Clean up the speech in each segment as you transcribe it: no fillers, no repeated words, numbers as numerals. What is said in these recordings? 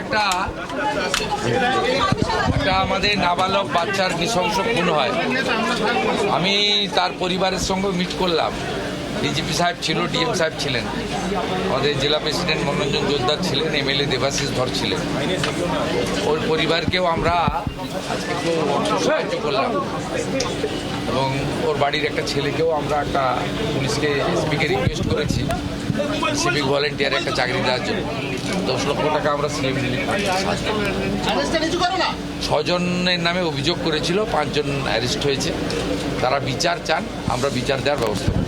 একটা আমাদের নাবালক বাচ্চার নৃশংস খুন হয়। আমি তার পরিবারের সঙ্গে মিট করলাম। ডিজিপি সাহেব ছিল, ডিএম সাহেব ছিলেন, আমাদের জেলা প্রেসিডেন্ট মনোরঞ্জন জোরদার ছিলেন, এমএলএ দেবাশিস ধর ছিলেন। ওর পরিবারকেও আমরা আজকে একটু সাহায্য করলাম এবং ওর বাড়ির একটা ছেলেকেও আমরা একটা পুলিশকে এসপিকে রিকোয়েস্ট করেছি সিভিক ভলেন্টিয়ার একটা চাকরি দেওয়ার জন্য। 10 লক্ষ টাকা আমরা সিএম রিলিফ ফান্ড 6 জনের নামে অভিযোগ করেছিল, 5 জন অ্যারেস্ট হয়েছে। তারা বিচার চান, আমরা বিচার দেওয়ার ব্যবস্থা করি।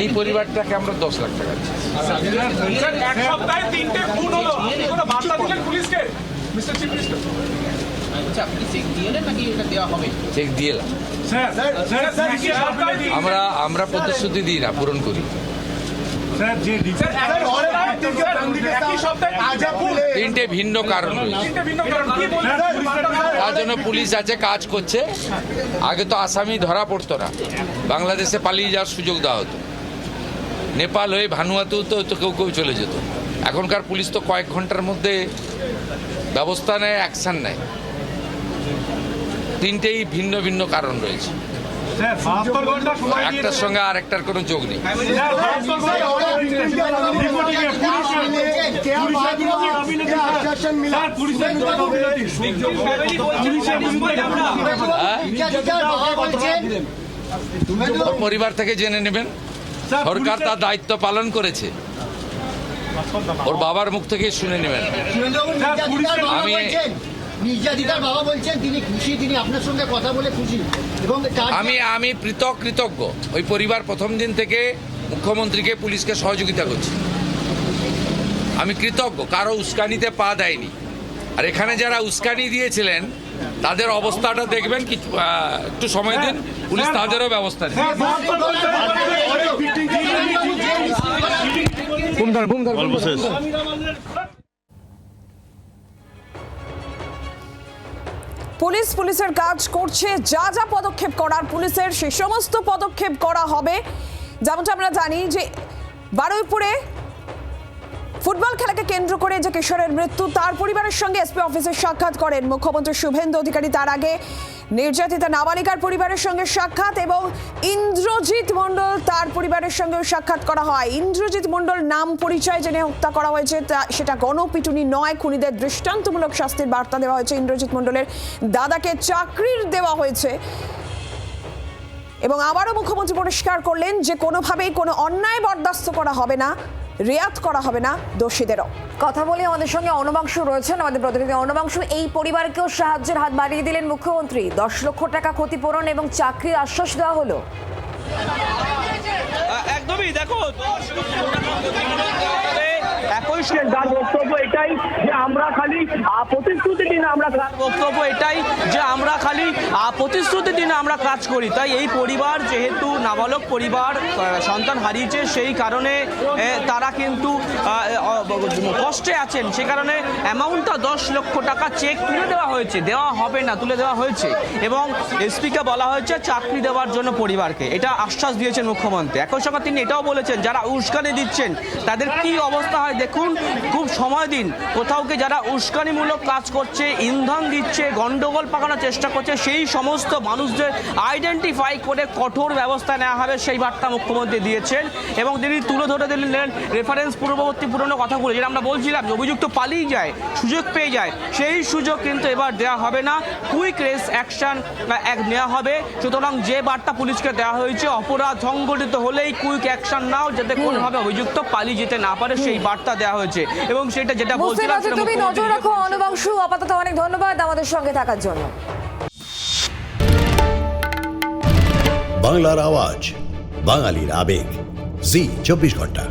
এই পরিবারটাকে আমরা 10 লাখ টাকা চেক দিয়ে আমরা প্রতিশ্রুতি দিই না, পূরণ করি। 3টে ভিন্ন কারণ রয়েছে, তার জন্য পুলিশ আছে, কাজ করছে। আগে তো আসামি ধরা পড়তো না, বাংলাদেশে পালিয়ে যাওয়ার সুযোগ দেওয়া হতো। নেপাল হয়ে ভানুয়াতেও তো কেউ কেউ চলে যেত। এখনকার পুলিশ তো কয়েক ঘন্টার মধ্যে ব্যবস্থা নেয়, অ্যাকশন নেয়। 3টেই ভিন্ন ভিন্ন কারণ রয়েছে, একটার সঙ্গে আর একটার কোনো যোগ নেই। পরিবার থেকে জেনে নেবেন, সরকার তার দায়িত্ব পালন করেছে। ওর বাবার মুখ থেকে শুনে নেবেন। আমি কৃতজ্ঞ। ওই পরিবার প্রথম দিন থেকে মুখ্যমন্ত্রীকে, পুলিশকে সহযোগিতা করছে। আমি কৃতজ্ঞ, কারো উস্কানিতে পা দেয়নি। আর এখানে যারা উস্কানি দিয়েছিলেন তাদের অবস্থাটা দেখবেন, একটু সময় দিন, পুলিশ তাদেরও ব্যবস্থা নেবে। পুলিশের কাজ করছে, যা যা পদক্ষেপ করার পুলিশের সে সমস্ত পদক্ষেপ করা হবে। যেমনটা আমরা জানি যে বারুইপুরে ফুটবল খেলাকে কেন্দ্র করে যে কিশোরের মৃত্যু, তার পরিবারের সঙ্গে এসপি অফিসে সাক্ষাৎ করেন মুখ্যমন্ত্রী শুভেন্দু অধিকারী। তার আগে নির্যাতিতা নাবালিকার পরিবারের সঙ্গে সাক্ষাৎ এবং ইন্দ্রজিৎ মণ্ডল তার পরিবারের সঙ্গেও সাক্ষাৎ করা হয়। ইন্দ্রজিৎ মণ্ডল নাম পরিচয় জেনে হত্যা করা হয়েছে, সেটা গণপিটুনি নয়, খুনিদের দৃষ্টান্তমূলক শাস্তির বার্তা দেওয়া হয়েছে। ইন্দ্রজিৎ মণ্ডলের দাদাকে চাকরির দেওয়া হয়েছে এবং আবারও মুখ্যমন্ত্রী পরিষ্কার করলেন যে কোনোভাবেই কোনো অন্যায় বরদাস্ত করা হবে না, রিয়াত করা হবে না দোষীদেরও। কথা বলে আমাদের সঙ্গে অনবাংশু রয়েছেন, আমাদের প্রতিনিধি অনবাংশু। এই পরিবারকেও সাহায্যের হাত বাড়িয়ে দিলেন মুখ্যমন্ত্রী, 10 লক্ষ টাকা ক্ষতিপূরণ এবং চাকরির আশ্বাস দেওয়া হলো। একদমই, দেখো যার বক্তব্য এটাই যে আমরা খালি প্রতিশ্রুতি দিন আমরা কাজ করি। তাই এই পরিবার যেহেতু নাবালক পরিবার, সন্তান হারিয়েছে, সেই কারণে তারা কিন্তু কষ্টে আছেন। সে কারণে অ্যামাউন্টটা 10 লক্ষ টাকা চেক তুলে দেওয়া হয়েছে, দেওয়া হবে না, তুলে দেওয়া হয়েছে। এবং এসপিকে বলা হয়েছে চাকরি দেওয়ার জন্য পরিবারকে, এটা আশ্বাস দিয়েছেন মুখ্যমন্ত্রী। একই সঙ্গে তিনি এটাও বলেছেন যারা উস্কানি দিচ্ছেন তাদের কি অবস্থা হয় দেখুন, খুব সময় দিন। কোথাও কি যারা উস্কানিমূলক কাজ করছে, ইন্ধন দিচ্ছে, গন্ডগোল পাকানোর চেষ্টা করছে, সেই সমস্ত মানুষদের আইডেন্টিফাই করে কঠোর ব্যবস্থা নেওয়া হবে, সেই বার্তা মুখ্যমন্ত্রী দিয়েছেন। এবং তিনি তুলে ধরে দিলেন রেফারেন্স পূর্ববর্তী পুরনো কথাগুলো, যেটা আমরা বলছিলাম অভিযুক্ত পালিয়ে যায়, সুযোগ পেয়ে যায়, সেই সুযোগ কিন্তু এবার দেওয়া হবে না, কুইক রেস অ্যাকশন নেওয়া হবে। সুতরাং যে বার্তা পুলিশকে দেওয়া হয়েছে, অপরাধ সংগঠিত হলেই কুইক অ্যাকশন নাও, যাতে কোনোভাবে অভিযুক্ত পালিয়ে যেতে না পারে, সেই বার্তা দেওয়া হয়েছে। এবং সেটা যেটা বলছিলাম, তুমি নজর রাখো অনবাংশু। আপাতত অনেক ধন্যবাদ আমাদের সঙ্গে থাকার জন্য। বাংলার আওয়াজ, বাঙালির আবেগ, জি 24 ঘন্টা।